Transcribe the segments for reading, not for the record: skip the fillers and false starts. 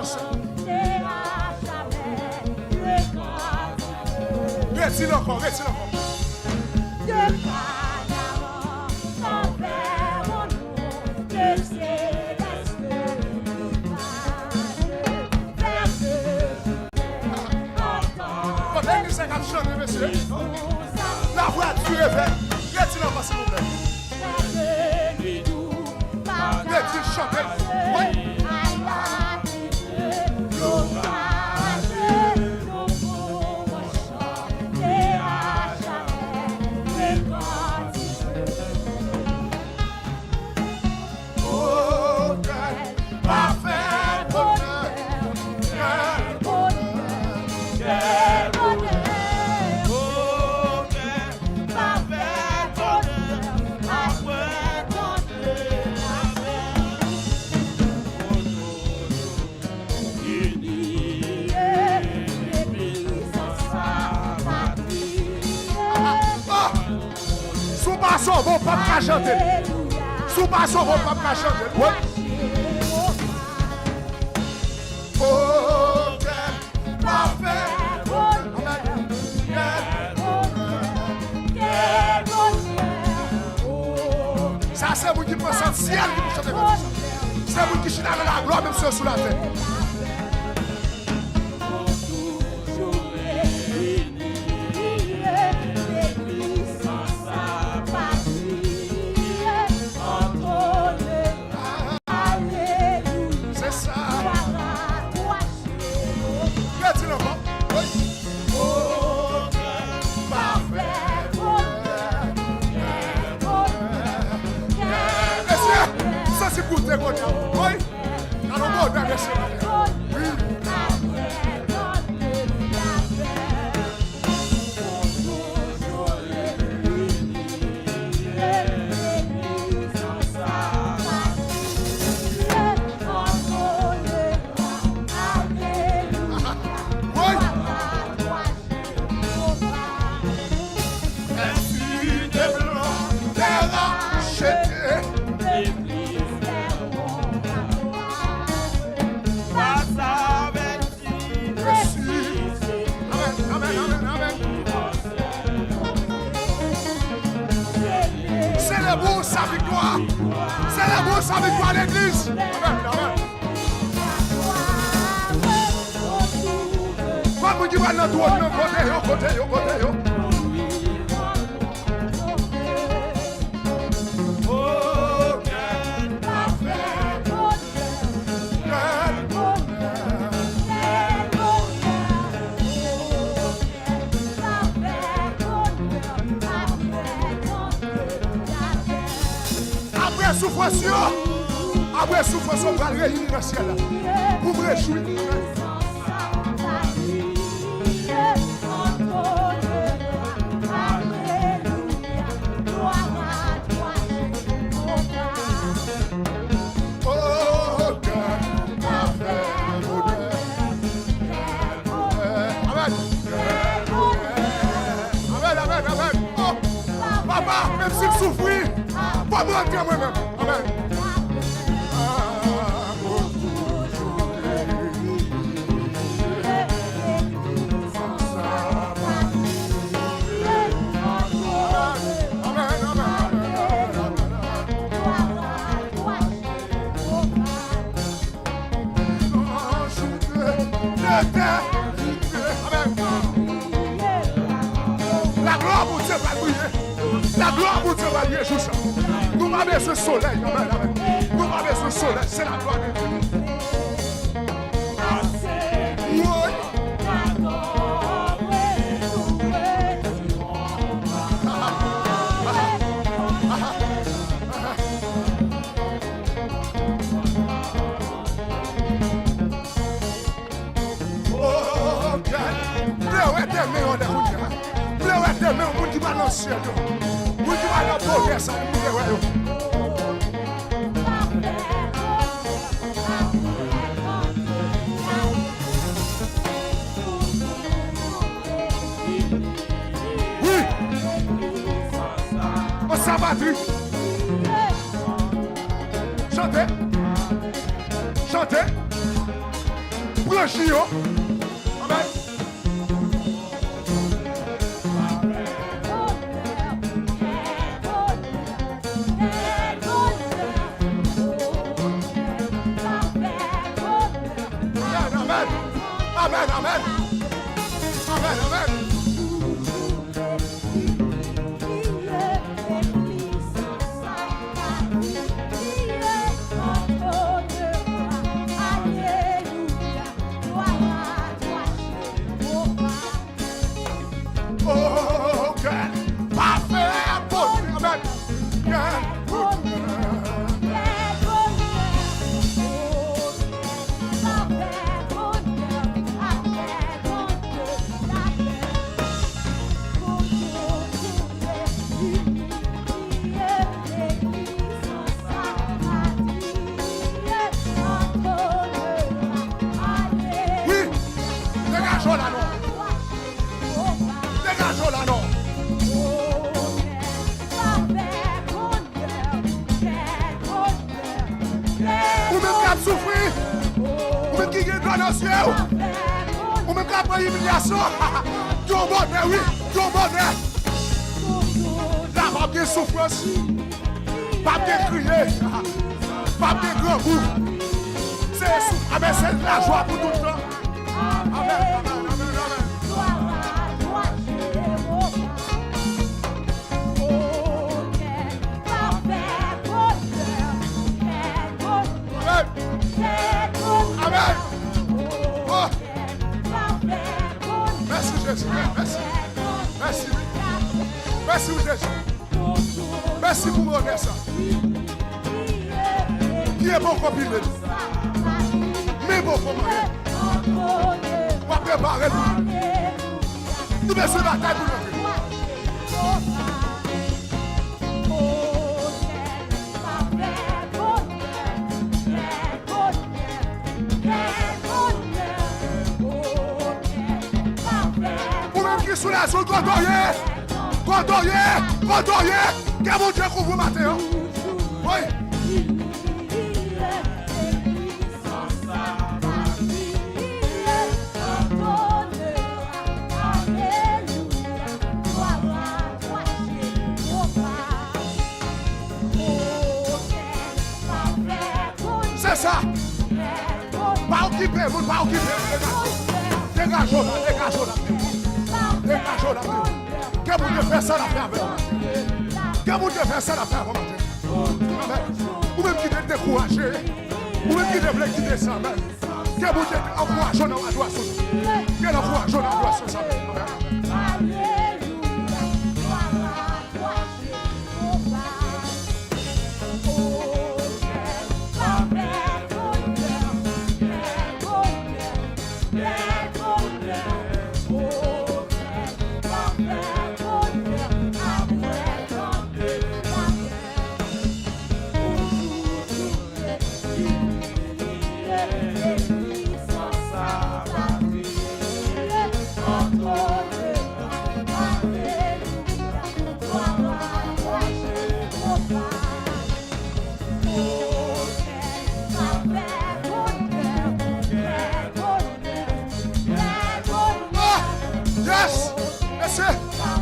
puissance. Retire encore, retire encore. Monsieur. La voiture est faite. Retirez encore s'il vous plaît. Retirez, chantez. Oui. Sous vos pas chanter. Sous pas vos pas chanter. Oui. Oh, quel parfait. Ça, c'est vous qui pensez au ciel qui vous chantez comme ça. C'est vous qui chantez avec la gloire, même si sous la terre. Oui, allons bien, merci. Célébrons sa victoire. Célébrons sa victoire à l'église. Amen, amen. Comme tu vas dans ton côté. Après souffrance, on va réunir dans le ciel. Pour vous réjouir. Amen. Oh, papa, même s'il souffre, pas me rentrer moi-même. Amen. La gloire pour Dieu va briller. La gloire pour Dieu va briller. Nous va mettre ce soleil. Nous va mettre ce soleil. C'est la gloire de Dieu. Demain, on dit mal dans le ciel. On dit mal dans le progrès. Oui. On s'en battu. Chantez. Chantez. franchi. Amen. Amen, amen. Amen, amen. Oh, God. Parfait, bon. Amen. God. Souffrir, ou même qui gagne dans le ciel, ou même qui a pris l'humiliation, ton bonheur, oui, ton bonheur. Là, pas de souffrance, pas de crier, pas de grand goût. C'est la joie pour tout le temps. Amen, amen, amen, amen. Amen. Oh. Merci Jésus. Merci. Merci. Merci Jésus. Merci pour mon ça. Qui est bon comme il est. Mais bon comme il est. On va préparer nous. Nous mettons la table pour nous. Sous la zone, condoyer, que mon Dieu couvre matin. Oui. C'est ça. Pas occupé, pas occupé. Dégagez là. Que vous devez faire ça la faire avec moi. Que vous devez faire ça la faire avec moi. Ou même qui est découragé. Ou même qui devait quitter ça. Que vous devez encourager dans la doigt. Que l'encourage dans la doigt sur ça.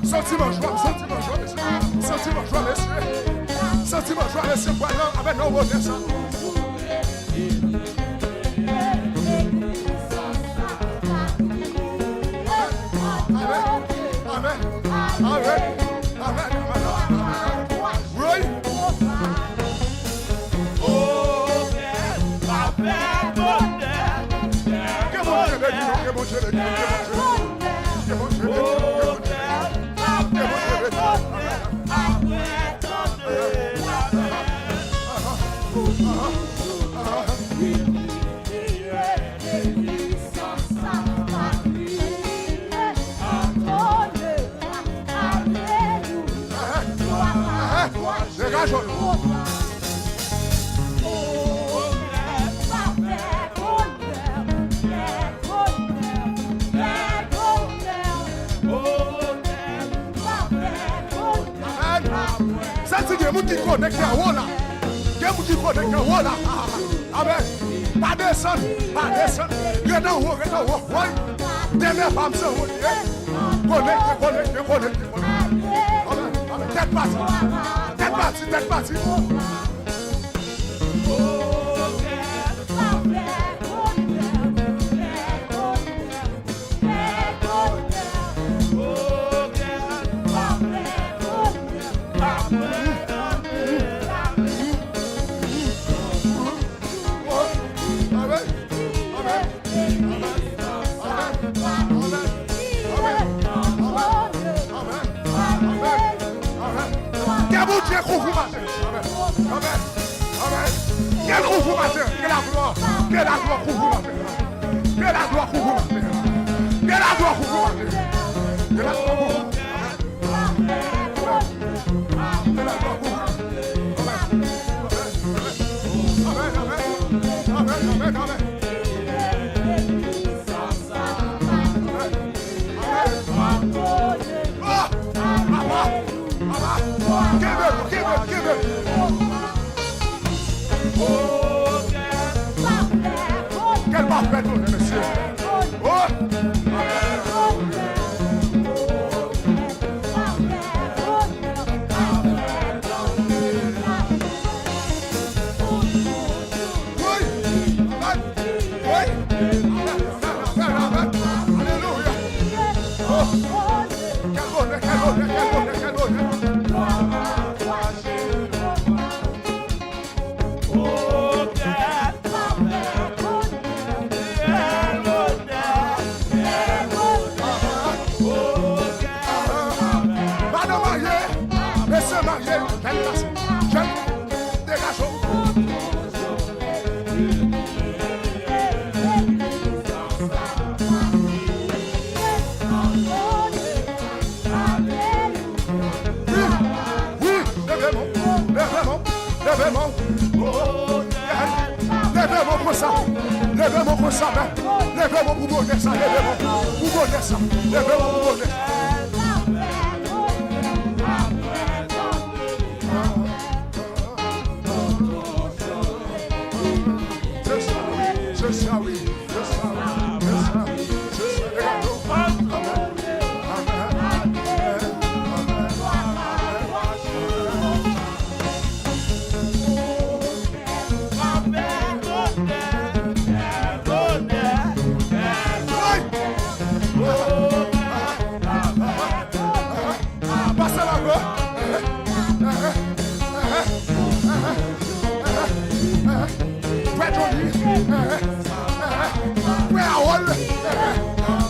Sentiment joie, messieurs. Sentiment joie, messieurs. Sentiment joie, messieurs. Voilà, avec nos mots de ça. Amen. Amen. Amen. Oui. Que mon Dieu le qui connecte à Walla. Qui connecte à Walla. Amen. Pas descendre. Pas descendre. Reste en haut. Reste en haut. Oui. Dernière femme, c'est haut. Connectez. Amen. Amen. Tête partie. Tête partie. Tête partie. Quel gros vous matin. Amen. Amen. Quel gros vous matin. Quelle la gloire. Quelle la gloire pour vous matin. Quelle la gloire pour vous matin. Quelle la gloire pour vous matin. Quelle la gloire pour vous. Quelle la gloire pour vous. Amen. Amen. Amen. Amen. Quel parfait nom, monsieur. Oh! Levez-moi comme ça, levez-moi pour bonner ça, levez-moi pour bonner ça, levez-moi pour bonner ça. Je sais, oui.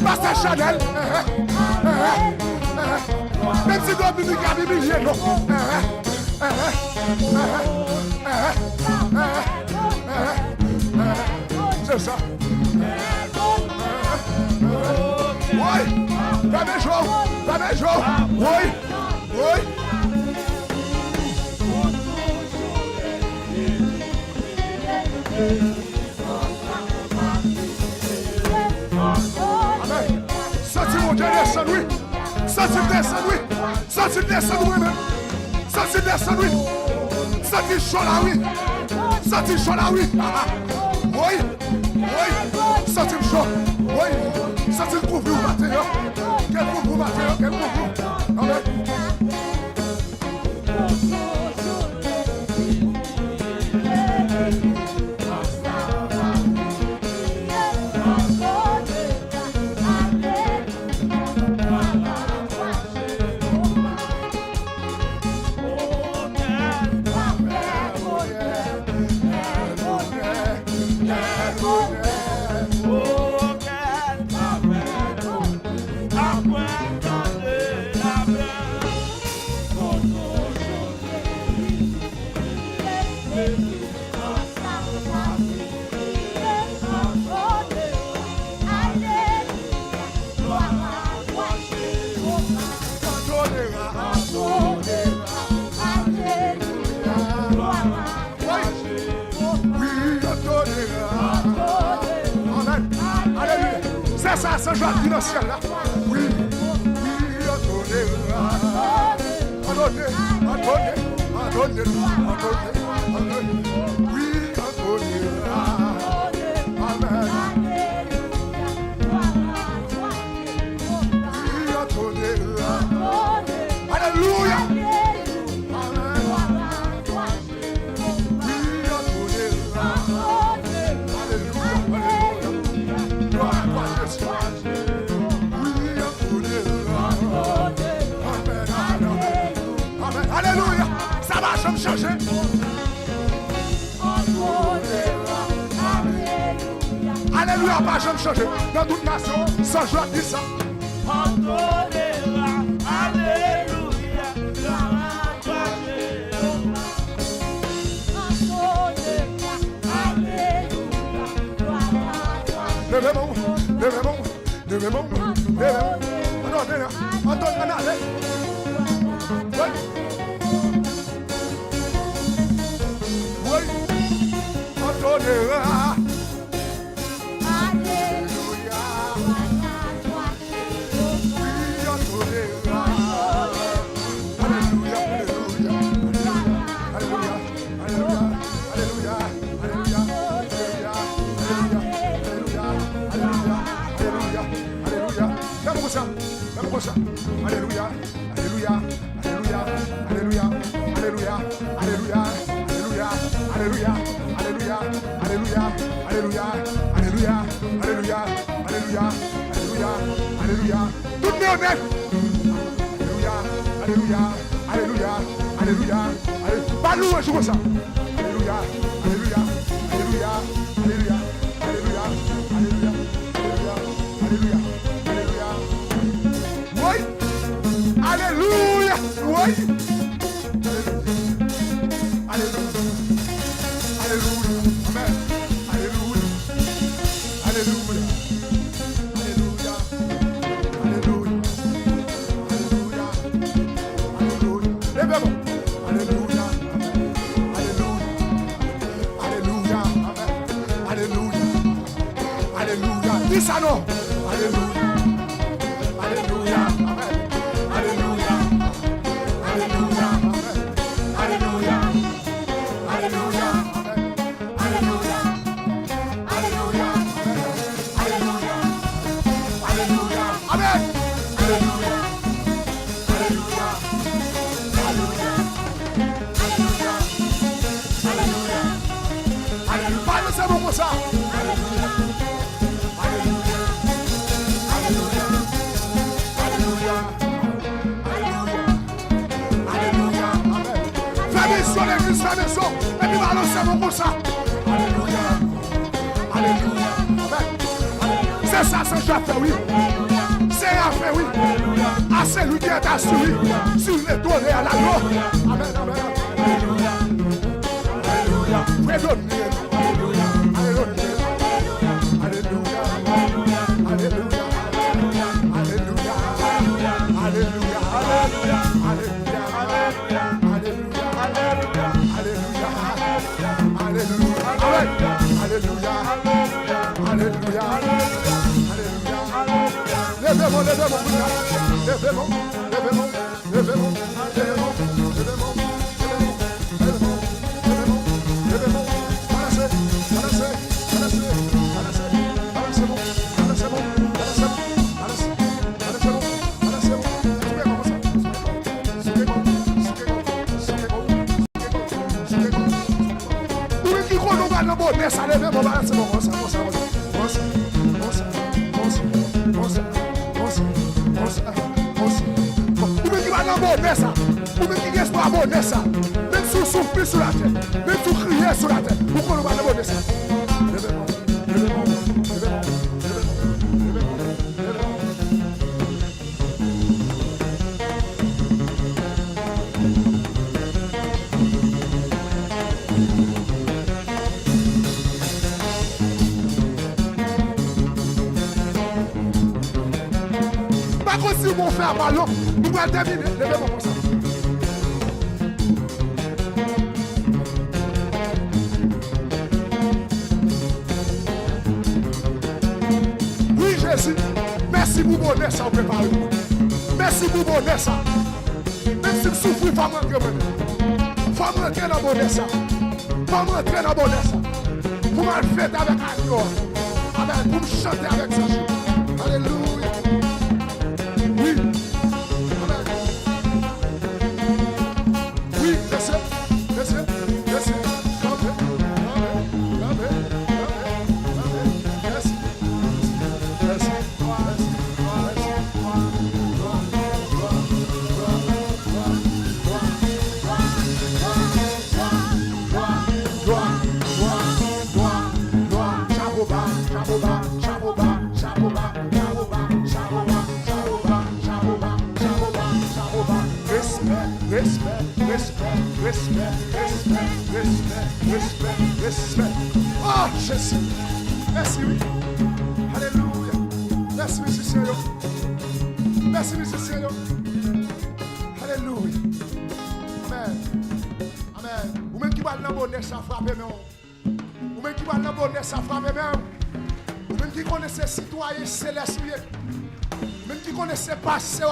Pasteur Chanel, même si Dominique a bibillé, non. C'est ça. Oui, Fabien Jo, oui. Oui. Senti descendre, oui. Senti descendre, oui, même. Senti descendre, oui. Senti chaud là, oui. Senti chaud là, oui. Oui. Senti chaud. Oui. Senti le couvre vous matin. Quel couvre vous matin. Quel couvre vous. Amen. Ça, c'est joie financière là. Oui, attendez. Oui, attendez. Alléluia. Ça va jamais changer. Alléluia, pas jamais changer. Dans toute nation, sans joie, dis ça. Levez-moi. Oui. Alléluia, alléluia, alléluia, alléluia, alléluia, alléluia, alléluia, alléluia, alléluia, alléluia, alléluia, alléluia, alléluia, alléluia, alléluia, tout le monde. Alléluia, alléluia, alléluia, alléluia, pas louer comme ça. Alléluia, alléluia, alléluia, alléluia, alléluia, alléluia, alléluia, alléluia, alléluia. Oui. Alléluia. Oui. Alléluia. Alléluia. Amen. Alléluia. Alléluia. Alléluia. Alléluia. Alléluia. Alléluia. Levez-vous. Alléluia. Alléluia. Alléluia. Amen. Alléluia. Alléluia. Dis ça non. Alléluia. Alléluia. Amen. Alléluia. Alléluia. Amen. Alléluia. Alléluia. Amen. Alléluia. Alléluia. Alléluia. Alléluia. Amen. Alléluia. Alléluia. Alléluia. Alléluia. Alléluia. Alléluia. Parle ça comme ça. Alléluia. Alléluia. Alléluia. Alléluia. Alléluia. Alléluia. Amen. Fais mission l'église, fais mission. Et puis balancez mon comme ça. Alléluia. Alléluia. Amen. C'est ça, c'est déjà fait, oui. C'est à fait, oui. À celui qui est assis, sur les tours et à la gloire. Amen. Amen. Alléluia. Alléluia. Prédonne-lui. Alléluia. Alléluia. Alléluia. Alléluia. Alléluia. Alléluia. Alléluia. Alléluia. Alléluia. Alléluia. Alléluia. Alléluia. Alléluia. Alléluia. Levez-moi, levez-moi, levez-moi, levez-moi, levez-moi, levez-moi, levez-moi, levez-moi, levez-moi, levez-moi, balancez, balancez, balancez, balancez, balancez-moi, balancez-moi, balancez-moi, balancez, balancez-moi, balancez-moi, ça levez-moi, balancez-moi, même si vous souffrez sur la tête, même si vous criez sur la tête, vous pouvez pas demander ça. Levez-moi, levez-moi, levez-moi, levez-moi, levez-moi. Pas comme si vous faites un ballon, vous allez terminer, levez-moi comme ça. Merci pour bonheur ça, vous préparez. Merci pour bonheur ça. Même si vous souffrez, il faut rentrer. Il faut rentrer dans bonheur ça. Il faut rentrer dans bonheur ça. Pour me fêter avec accord. Amen. Pour me chanter avec ça. Alléluia. Oui. Amen. Oui, laissez. Laissez. Laissez. Campez. Campez. Merci. Merci. respect. Oh, Jésus. Merci, oui. Alléluia. Merci, musicien. Merci, musicien. Alléluia. Amen. Amen. Ou même qui va dans le bonheur, ça frappe même. Ou même qui va dans le bonheur, ça frappe même. Ou même qui connaît ces citoyens célestes. Même qui connaît ces passés.